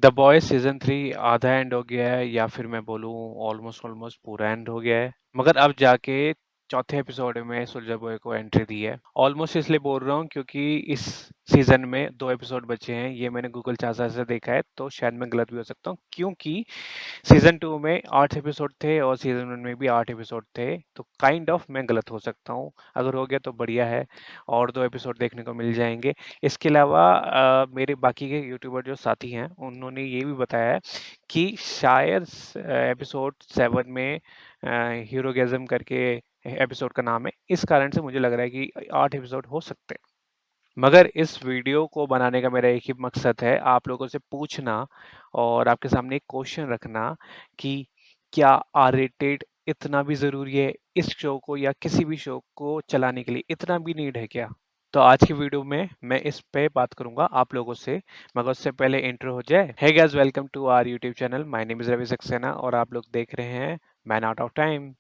The boys season 3 आधा and हो गया है या फिर मैं बोलूँ ऑलमोस्ट ऑलमोस्ट पूरा एंड हो गया है। मगर अब जाके चौथे एपिसोड में सोल्जर बॉय को एंट्री दी है। ऑलमोस्ट इसलिए बोल रहा हूँ क्योंकि इस सीजन में 2 एपिसोड बचे हैं। ये मैंने गूगल चासा से देखा है, तो शायद मैं गलत भी हो सकता हूँ क्योंकि सीजन 2 में 8 एपिसोड थे और सीजन 1 में भी 8 एपिसोड थे, तो काइंड ऑफ मैं गलत हो सकता हूँ। अगर हो गया तो बढ़िया है और 2 एपिसोड देखने को मिल जाएँगे। इसके अलावा मेरे बाकी के यूट्यूबर जो साथी हैं, उन्होंने ये भी बताया है कि शायद एपिसोड 7 में हीरोगैज़म करके एपिसोड का नाम है। इस कारण से मुझे लग रहा है कि 8 एपिसोड हो सकते हैं। मगर इस वीडियो को बनाने का मेरा एक ही मकसद है, आप लोगों से पूछना और आपके सामने एक क्वेश्चन रखना कि क्या आर रेटेड इतना भी ज़रूरी है इस शो को या किसी भी शो को चलाने के लिए, इतना भी नीड है क्या? तो आज की वीडियो में मैं इस पे बात करूँगा आप लोगों से, मगर उससे पहले इंट्रो हो जाए। Hey guys, welcome to our YouTube channel. My name is Ravi Saxena और आप लोग देख रहे हैं मैन आउट ऑफ टाइम।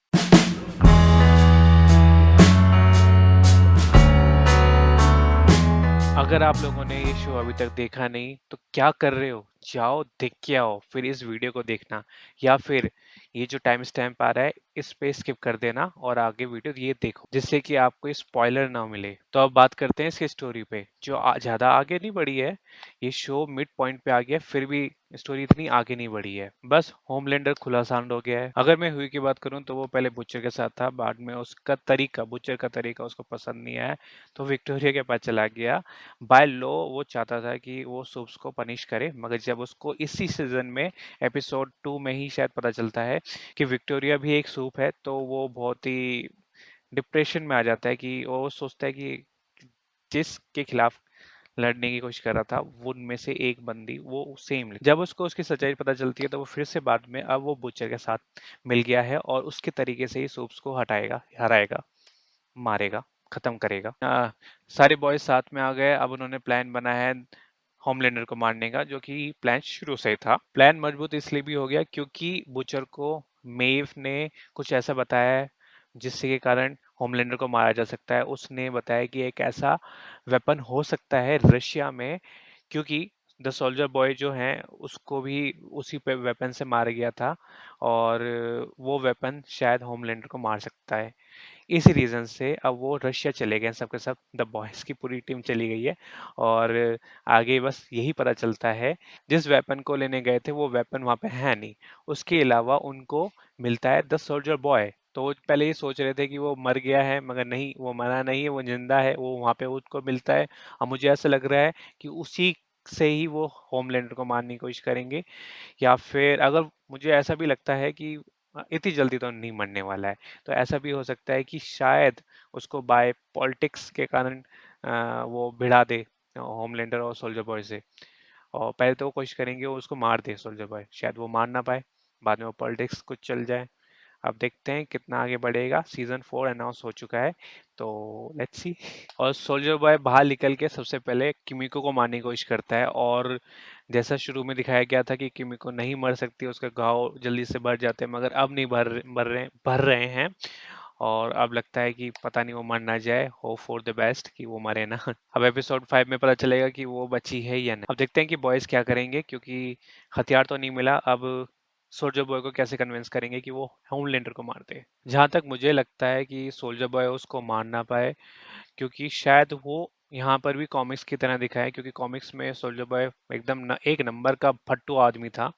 अगर आप लोगों ने ये शो अभी तक देखा नहीं तो क्या कर रहे हो? जाओ देख के आओ, फिर इस वीडियो को देखना या फिर ये जो टाइम स्टैम्प आ रहा है इस पे स्किप कर देना और आगे वीडियो ये देखो जिससे कि आपको स्पॉइलर ना मिले। तो अब बात करते हैं इसकी स्टोरी पे जो ज़्यादा आगे नहीं बढ़ी है। ये शो मिड पॉइंट पे आ गया फिर भी स्टोरी इतनी आगे नहीं बढ़ी है। बस होमलैंडर खुला सांड हो गया है। अगर मैं हुई की बात करूँ तो वो पहले बुचर के साथ था, बाद में उसका तरीका बुचर का तरीका उसको पसंद नहीं आया तो विक्टोरिया के पास चला गया। बाय लॉ वो चाहता था कि वो सुप्स को पनिश करे, मगर जब उसको इसी सीजन में एपिसोड 2 में ही शायद पता चलता है कि विक्टोरिया भी एक सूप है, तो वो बहुत ही डिप्रेशन में आ जाता है कि वो सोचता है कि जिसके खिलाफ लड़ने की कोशिश कर रहा था वो उनमें से एक बंदी वो सेम। जब उसको उसकी सच्चाई पता चलती है तो वो फिर से बाद में अब वो बुचर के साथ मिल गया है और उसके तरीके से ही सूप्स को हटाएगा, हराएगा, मारेगा, खत्म करेगा। सारे बॉयज साथ में आ गए। अब उन्होंने प्लान बनाया है होमलैंडर को मारने का, जो कि प्लान शुरू से ही था। प्लान मजबूत इसलिए भी हो गया क्योंकि बुचर को मेव ने कुछ ऐसा बताया है जिससे के कारण होमलैंडर को मारा जा सकता है। उसने बताया कि एक ऐसा वेपन हो सकता है रशिया में, क्योंकि द सोल्जर बॉय जो हैं उसको भी उसी पे वेपन से मारा गया था और वो वेपन शायद होमलैंडर को मार सकता है। इसी रीज़न से अब वो रशिया चले गए हैं सब के सब। द बॉयज़ की पूरी टीम चली गई है और आगे बस यही पता चलता है जिस वेपन को लेने गए थे वो वेपन वहाँ पे है नहीं। उसके अलावा उनको मिलता है द सोल्जर बॉय। तो वो पहले ये सोच रहे थे कि वो मर गया है, मगर नहीं, वो मरा नहीं है, वो जिंदा है। वो वहाँ पे उसको मिलता है। अब मुझे ऐसा लग रहा है कि उसी से ही वो होमलैंडर को मारने की कोशिश करेंगे, या फिर अगर मुझे ऐसा भी लगता है कि इतनी जल्दी तो नहीं मरने वाला है। तो ऐसा भी हो सकता है कि शायद उसको बाय पॉलिटिक्स के कारण वो भिड़ा दे होमलैंडर और सोल्जर बॉय से। और पहले तो वो कोशिश करेंगे वो उसको मार दे सोल्जर बॉय, शायद वो मार ना पाए, बाद में वो पॉलिटिक्स कुछ चल जाए। अब देखते हैं कितना आगे बढ़ेगा। सीजन 4 अनाउंस हो चुका है, तो लेट्स सी। और सोल्जर बॉय बाहर निकल के सबसे पहले किमिको को मारने की कोशिश करता है और जैसा शुरू में दिखाया गया था कि किमिको नहीं मर सकती, उसका घाव जल्दी से भर जाते हैं, मगर अब नहीं भर रहे हैं। और अब लगता है कि पता नहीं वो मर ना जाए। होप फॉर द बेस्ट कि वो मरे ना। अब एपिसोड 5 में पता चलेगा कि वो बची है या नहीं। अब देखते हैं कि बॉयज क्या करेंगे, क्योंकि हथियार तो नहीं मिला। अब सोल्जर बॉय को कैसे कन्विंस करेंगे कि वो होमलैंडर को मार दे। जहाँ तक मुझे लगता है कि सोल्जर बॉय उसको मार ना पाए, क्योंकि शायद वो यहाँ पर भी कॉमिक्स की तरह दिखाया है, क्योंकि कॉमिक्स में सोल्जर बॉय एकदम एक नंबर का फट्टू आदमी था।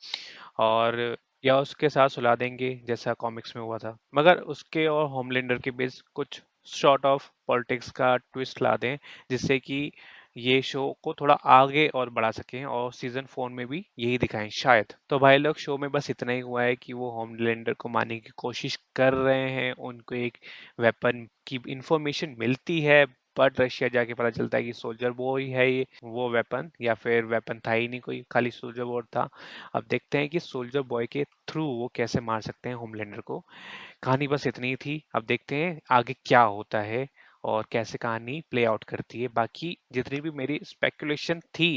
और या उसके साथ सुला देंगे जैसा कॉमिक्स में हुआ था, मगर उसके और होमलैंडर के बीच कुछ शॉर्ट ऑफ पॉलिटिक्स का ट्विस्ट ला दें जिससे कि ये शो को थोड़ा आगे और बढ़ा सकें और सीजन 4 में भी यही दिखाएं शायद। तो भाई लोग, शो में बस इतना ही हुआ है कि वो होमलैंडर को मारने की कोशिश कर रहे हैं। उनको एक वेपन की इंफॉर्मेशन मिलती है, बट रशिया जाके पता चलता है कि सोल्जर बॉय है ये वो वेपन, या फिर वेपन था ही नहीं कोई, खाली सोल्जर बॉय था। अब देखते हैं कि सोल्जर बॉय के थ्रू वो कैसे मार सकते हैं होमलैंडर को। कहानी बस इतनी ही थी। अब देखते हैं आगे क्या होता है और कैसे कहानी प्ले आउट करती है। बाकी जितनी भी मेरी स्पेकुलेशन थी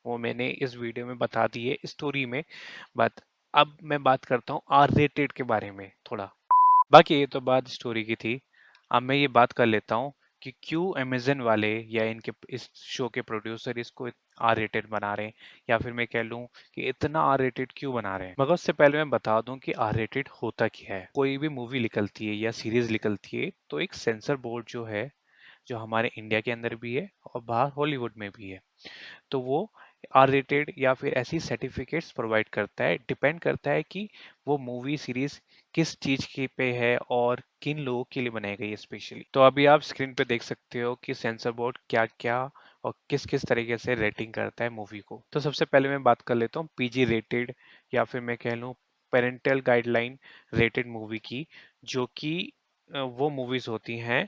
वो मैंने इस वीडियो में बता दी है स्टोरी में। बट अब मैं बात करता हूँ आर रेटेड के बारे में थोड़ा। बाकी ये तो बात स्टोरी की थी। अब मैं ये बात कर लेता हूँ कि क्यों अमेज़न वाले या इनके इस शो के प्रोड्यूसर इसको आर रेटेड बना रहे हैं, या फिर मैं कह लूँ कि इतना आर रेटेड क्यों बना रहे हैं। मगर उससे पहले मैं बता दूँ कि आर रेटेड होता क्या है। कोई भी मूवी निकलती है या सीरीज़ निकलती है तो एक सेंसर बोर्ड जो है, जो हमारे इंडिया के अंदर भी है और बाहर हॉलीवुड में भी है, तो वो आर रेटेड या फिर ऐसी सर्टिफिकेट्स प्रोवाइड करता है। डिपेंड करता है कि वो मूवी सीरीज किस चीज की पे है और किन लोगों के लिए बनाई गई है स्पेशली। तो अभी आप स्क्रीन पे देख सकते हो कि सेंसर बोर्ड क्या क्या और किस किस तरीके से रेटिंग करता है मूवी को। तो सबसे पहले मैं बात कर लेता हूँ पीजी रेटेड या फिर मैं कह लूँ पेरेंटल गाइडलाइन रेटेड मूवी की, जो कि वो मूवीज होती हैं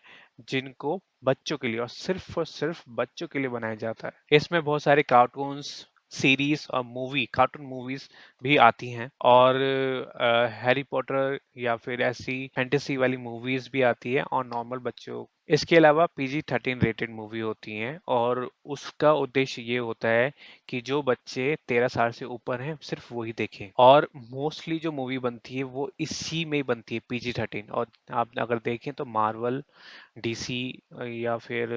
जिनको बच्चों के लिए और सिर्फ बच्चों के लिए बनाया जाता है। इसमें बहुत सारे कार्टून्स, सीरीज और कार्टून मूवीज भी आती हैं, और हैरी पॉटर या फिर ऐसी फैंटेसी वाली मूवीज भी आती है और नॉर्मल बच्चों। इसके अलावा PG-13 रेटेड मूवी होती हैं और उसका उद्देश्य ये होता है कि जो बच्चे 13 साल से ऊपर हैं सिर्फ वही देखें, और मोस्टली जो मूवी बनती है वो इसी में बनती है PG-13। और आप अगर देखें तो मार्वल, डीसी या फिर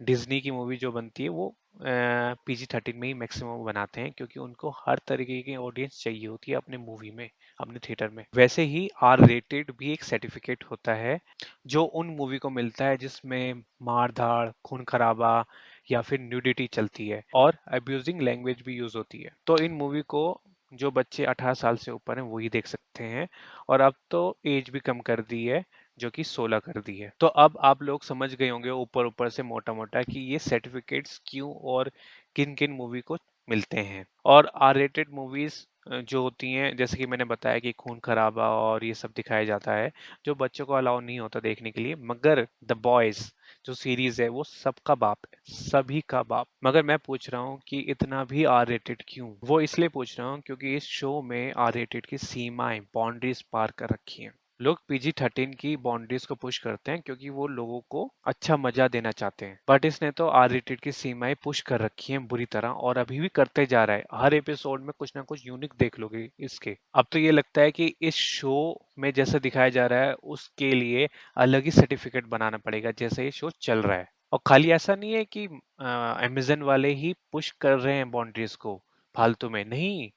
डिज्नी की मूवी जो बनती है वो PG-13 में ही मैक्सिमम बनाते हैं, क्योंकि उनको हर तरीके की ऑडियंस चाहिए होती है अपने मूवी में, अपने थिएटर में। वैसे ही आर रेटेड भी एक सर्टिफिकेट होता है जो उन मूवी को मिलता है जिसमें मार-धाड़, खून-खराबा या फिर न्यूडिटी चलती है और अब्यूजिंग लैंग्वेज भी यूज होती है। तो इन मूवी को जो बच्चे 18 साल से ऊपर हैं वही देख सकते हैं, और अब तो एज भी कम कर दी है, जो कि 16 कर दी है। तो अब आप लोग समझ गए होंगे ऊपर ऊपर से मोटा मोटा कि ये सर्टिफिकेट्स क्यों और किन किन मूवी को मिलते हैं। और आर रेटेड मूवीज जो होती हैं, जैसे कि मैंने बताया कि खून खराबा और ये सब दिखाया जाता है, जो बच्चों को अलाउ नहीं होता देखने के लिए। मगर द बॉयज जो सीरीज है वो सबका बाप है, सभी का बाप। मगर मैं पूछ रहा हूँ कि इतना भी आर रेटेड क्यों? वो इसलिए पूछ रहा हूँ क्योंकि इस शो में आर रेटेड की सीमाएं, बाउंड्रीज पार कर रखी हैं। लोग PG-13 की बाउंड्रीज को पुश करते हैं क्योंकि वो लोगों को अच्छा मजा देना चाहते हैं, बट इसने तो आर रेटेड की सीमाएं पुश कर रखी हैं बुरी तरह, और अभी भी करते जा रहा है। हर एपिसोड में कुछ ना कुछ यूनिक देख लोगे इसके। अब तो ये लगता है कि इस शो में जैसा दिखाया जा रहा है उसके लिए अलग ही सर्टिफिकेट बनाना पड़ेगा, जैसे ये शो चल रहा है। और खाली ऐसा नहीं है कि अमेजन वाले ही पुश कर रहे हैं बाउंड्रीज को फालतू में, नहीं।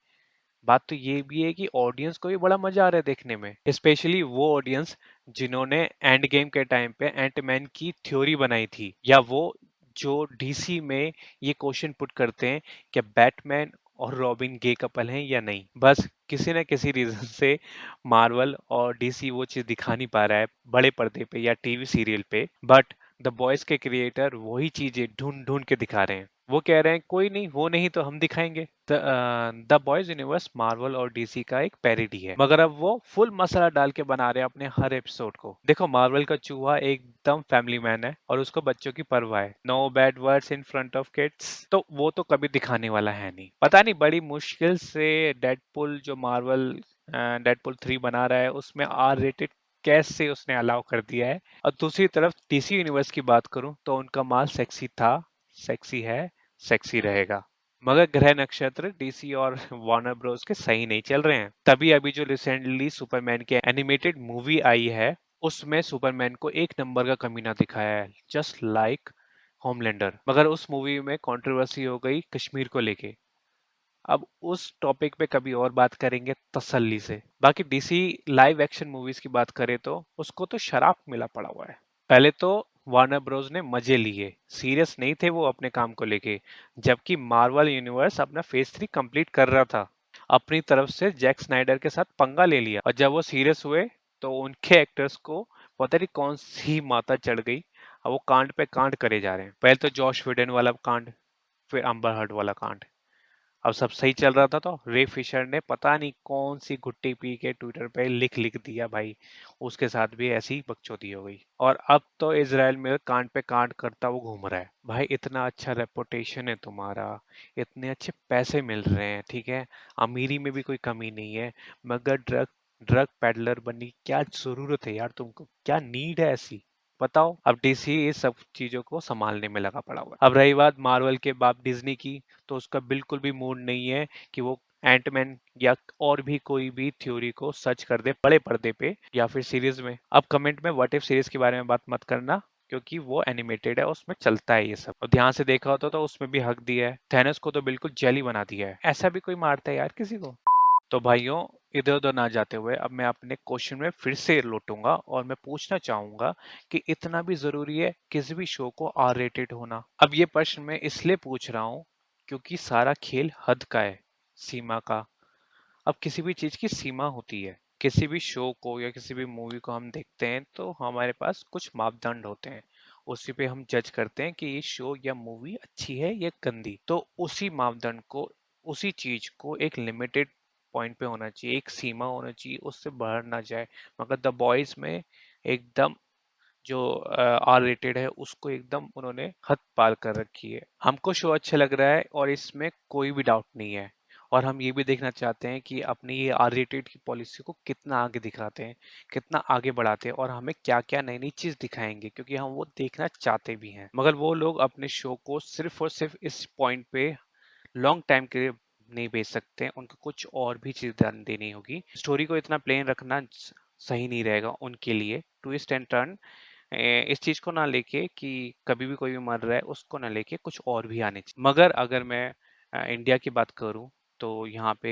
बात तो ये भी है कि ऑडियंस को भी बड़ा मजा आ रहा है देखने में, स्पेशली वो ऑडियंस जिन्होंने एंड गेम के टाइम पे एंटमैन की थ्योरी बनाई थी, या वो जो डीसी में ये क्वेश्चन पुट करते हैं कि बैटमैन और रॉबिन गे कपल हैं या नहीं। बस किसी न किसी रीजन से मार्वल और डीसी वो चीज दिखा नहीं पा रहा है बड़े पर्दे पे या टीवी सीरियल पे, बट द बॉयज के क्रिएटर वही चीजें ढूंढ ढूंढ के दिखा रहे हैं। वो कह रहे हैं कोई नहीं, वो नहीं तो हम दिखाएंगे। द बॉयज यूनिवर्स मार्वल और डीसी का एक पैरोडी है, मगर अब वो फुल मसाला डाल के बना रहे हैं अपने हर एपिसोड को। देखो, मार्वल का चूहा एकदम फैमिली मैन है और उसको बच्चों की परवाह है, no bad words in front of kids, तो वो तो कभी दिखाने वाला है नहीं। पता नहीं बड़ी मुश्किल से डेडपुल जो मार्वल डेडपुल 3 बना रहा है उसमें आर रेटेड कैसे उसने अलाउ कर दिया है। और दूसरी तरफ डीसी यूनिवर्स की बात करूं तो उनका माल सेक्सी था, सेक्सी है, सेक्सी रहेगा। मगर ग्रह नक्षत्र डीसी और वार्नर ब्रोस के सही नहीं चल रहे हैं। तभी अभी जो रिसेंटली सुपरमैन की एनिमेटेड मूवी आई है उसमें सुपरमैन को एक नंबर का कमीना दिखाया है, जस्ट लाइक होमलैंडर। मगर उस मूवी में कंट्रोवर्सी हो गई कश्मीर को लेके। अब उस टॉपिक पे कभी और बात करेंगे तसल्ली से। बाकी डीसी लाइव एक्शन मूवीज की बात करें तो उसको तो शराब मिला पड़ा हुआ है। पहले तो वार्नर ब्रोस ने मजे लिए, सीरियस नहीं थे वो अपने काम को लेके, जबकि मार्वल यूनिवर्स अपना फेज 3 कंप्लीट कर रहा था। अपनी तरफ से जैक स्नाइडर के साथ पंगा ले लिया, और जब वो सीरियस हुए तो उनके एक्टर्स को पता नहीं कौन सी माता चढ़ गई। अब वो कांड पे कांड करे जा रहे हैं। पहले तो जॉश विडन वाला कांड, फिर अम्बर हर्ट वाला कांड। अब सब सही चल रहा था तो रे फिशर ने पता नहीं कौन सी गुट्टी पी के ट्विटर पे लिख लिख दिया भाई, उसके साथ भी ऐसी ही बकचोदी हो गई। और अब तो इजराइल में कांड पे कांड करता वो घूम रहा है। भाई इतना अच्छा रेपुटेशन है तुम्हारा, इतने अच्छे पैसे मिल रहे हैं, ठीक है, अमीरी में भी कोई कमी नहीं है, मगर ड्रग ड्रग पेडलर बनने की क्या जरूरत है यार तुमको, क्या नीड है ऐसी? बताओ। अब डीसी इस सब चीजों को संभालने में लगा पड़ा हुआ है। अब रही बात मार्वल के बाप डिज्नी की, तो उसका बिल्कुल भी मूड नहीं है कि वो एंटमैन या और भी कोई भी थ्योरी को सच कर दे बड़े पर्दे पे या फिर सीरीज में। अब कमेंट में व्हाट इफ सीरीज के बारे में बात मत करना, क्योंकि वो एनिमेटेड है, उसमें चलता है ये सब। और ध्यान से देखा होता तो उसमें भी हक दिया है। थैनोस को तो बिल्कुल जेली बना दिया है। ऐसा भी कोई मारता है यार किसी को? तो भाइयों, इधर-उधर ना जाते हुए अब मैं अपने क्वेश्चन में फिर से लौटूंगा और मैं पूछना चाहूंगा कि इतना भी जरूरी है किसी भी शो को आर रेटेड होना? अब ये प्रश्न मैं इसलिए पूछ रहा हूँ क्योंकि सारा खेल हद का है, सीमा का। अब किसी भी चीज की सीमा होती है। किसी भी शो को या किसी भी मूवी को हम देखते हैं तो हमारे पास कुछ मापदंड होते हैं। उसी पे हम जज करते हैं कि ये शो या मूवी अच्छी है या गंदी। तो उसी मापदंड को, उसी चीज को एक लिमिटेड पॉइंट पे होना चाहिए, एक सीमा होना चाहिए, उससे बाहर ना जाए। मगर द बॉयज में एकदम जो आर रेटेड है उसको एकदम उन्होंने हद पार कर रखी है। हमको शो अच्छा लग रहा है और इसमें कोई भी डाउट नहीं है। और हम ये भी देखना चाहते हैं कि अपनी ये आर रेटेड की पॉलिसी को कितना आगे दिखाते हैं, कितना आगे बढ़ाते हैं और हमें क्या-क्या नई-नई चीज़ दिखाएंगे, क्योंकि हम वो देखना चाहते भी हैं। मगर वो लोग अपने शो को सिर्फ और सिर्फ इस पॉइंट पे लॉन्ग टाइम के लिए नहीं भेज सकते, उनको कुछ और भी चीज़ ध्यान देनी होगी। स्टोरी को इतना प्लेन रखना सही नहीं रहेगा उनके लिए। ट्विस्ट एंड टर्न इस चीज को ना लेके कि कभी भी कोई भी मर रहा है उसको ना लेके कुछ और भी आने चाहिए। मगर अगर मैं इंडिया की बात करूं तो यहाँ पे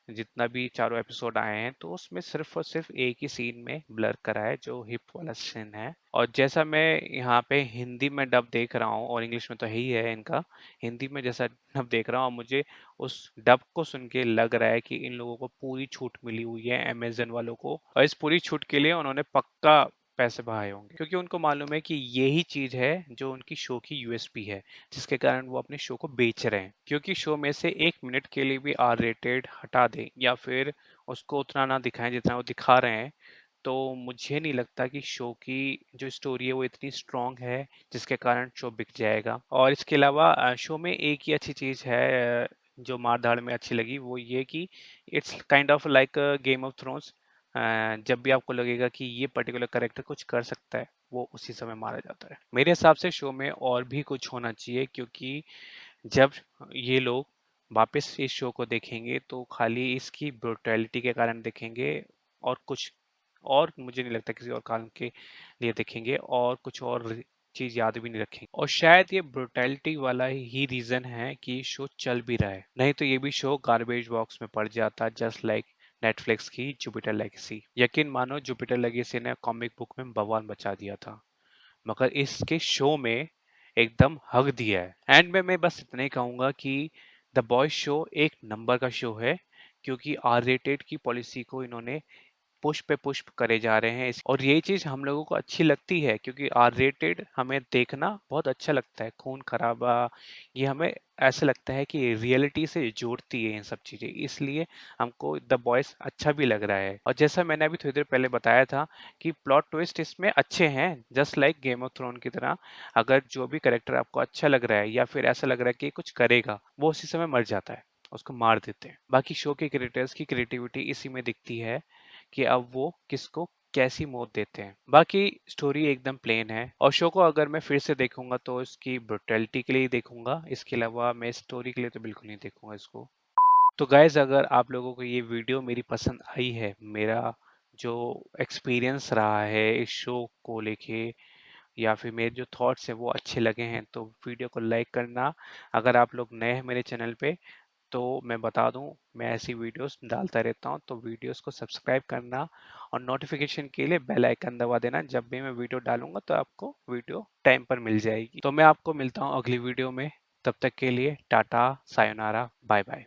जितना भी चारों एपिसोड आए हैं तो उसमें सिर्फ और सिर्फ एक ही सीन में ब्लर करा है जो हिप वाला सीन है। और जैसा मैं यहाँ पे हिंदी में डब देख रहा हूँ और इंग्लिश में तो है ही है इनका, हिंदी में जैसा डब देख रहा हूँ मुझे उस डब को सुन के लग रहा है कि इन लोगों को पूरी छूट मिली हुई है अमेजन वालों को, और इस पूरी छूट के लिए उन्होंने पक्का पैसे बहाए होंगे, क्योंकि उनको मालूम है कि यही चीज है जो उनकी शो की यूएसपी है, जिसके कारण वो अपने शो को बेच रहे हैं। क्योंकि शो में से 1 मिनट के लिए भी आर रेटेड हटा दें या फिर उसको उतना ना दिखाएं जितना वो दिखा रहे हैं, तो मुझे नहीं लगता कि शो की जो स्टोरी है वो इतनी स्ट्रांग है जिसके कारण शो बिक जाएगा। और इसके अलावा शो में एक ही अच्छी चीज है जो मार धाड़ में अच्छी लगी, वो ये कि it's kind of like Game of thrones. जब भी आपको लगेगा कि ये पर्टिकुलर कैरेक्टर कुछ कर सकता है, वो उसी समय मारा जाता है। मेरे हिसाब से शो में और भी कुछ होना चाहिए, क्योंकि जब ये लोग वापस इस शो को देखेंगे तो खाली इसकी ब्रुटैलिटी के कारण देखेंगे, और कुछ और मुझे नहीं लगता किसी और कारण के लिए देखेंगे, और कुछ और चीज याद भी नहीं रखेंगे। और शायद ये ब्रुटैलिटी वाला ही रीजन है कि शो चल भी रहा है, नहीं तो ये भी शो गार्बेज बॉक्स में पड़ जाता, जस्ट लाइक नेटफ्लिक्स की जुपिटर लेगेसी। यकीन मानो जुपिटर लेगेसी ने कॉमिक बुक में बवाल मचा दिया था, मगर इसके शो में एकदम हक दिया है। एंड में मैं बस इतना ही कहूंगा कि द बॉयज शो एक नंबर का शो है, क्योंकि आर रेटेड की पॉलिसी को इन्होंने पुश पे पुश करे जा रहे हैं और यही चीज हम लोगों को अच्छी लगती है, क्योंकि आर रेटेड हमें देखना बहुत अच्छा लगता है। खून खराबा, ये हमें ऐसा लगता है कि रियलिटी से जोड़ती है इन सब चीजें, इसलिए हमको द बॉयज अच्छा भी लग रहा है। और जैसा मैंने अभी थोड़ी देर पहले बताया था कि प्लॉट ट्विस्ट इसमें अच्छे हैं, just like Game of Throne की तरह। अगर जो भी करेक्टर आपको अच्छा लग रहा है या फिर ऐसा लग रहा है कि कुछ करेगा, वो उसी समय मर जाता है, उसको मार देते हैं। बाकी शो के क्रिएटर्स की क्रिएटिविटी इसी में दिखती है कि अब वो किसको कैसी मौत देते हैं। बाकी स्टोरी एकदम प्लेन है, और शो को अगर मैं फिर से देखूंगा तो इसकी ब्रुटैलिटी के लिए ही देखूंगा, इसके अलावा मैं स्टोरी के लिए तो बिल्कुल नहीं देखूंगा इसको। तो गाइज, अगर आप लोगों को ये वीडियो मेरी पसंद आई है, मेरा जो एक्सपीरियंस रहा है इस शो को लेके, या फिर मेरे जो थॉट्स हैं वो अच्छे लगे हैं, तो वीडियो को लाइक करना। अगर आप लोग नए हैं मेरे चैनल पे तो मैं बता दूं, मैं ऐसी वीडियोस डालता रहता हूं, तो वीडियोस को सब्सक्राइब करना और नोटिफिकेशन के लिए बेल आइकन दबा देना। जब भी मैं वीडियो डालूंगा तो आपको वीडियो टाइम पर मिल जाएगी। तो मैं आपको मिलता हूं अगली वीडियो में, तब तक के लिए टाटा, सायोनारा, बाय बाय।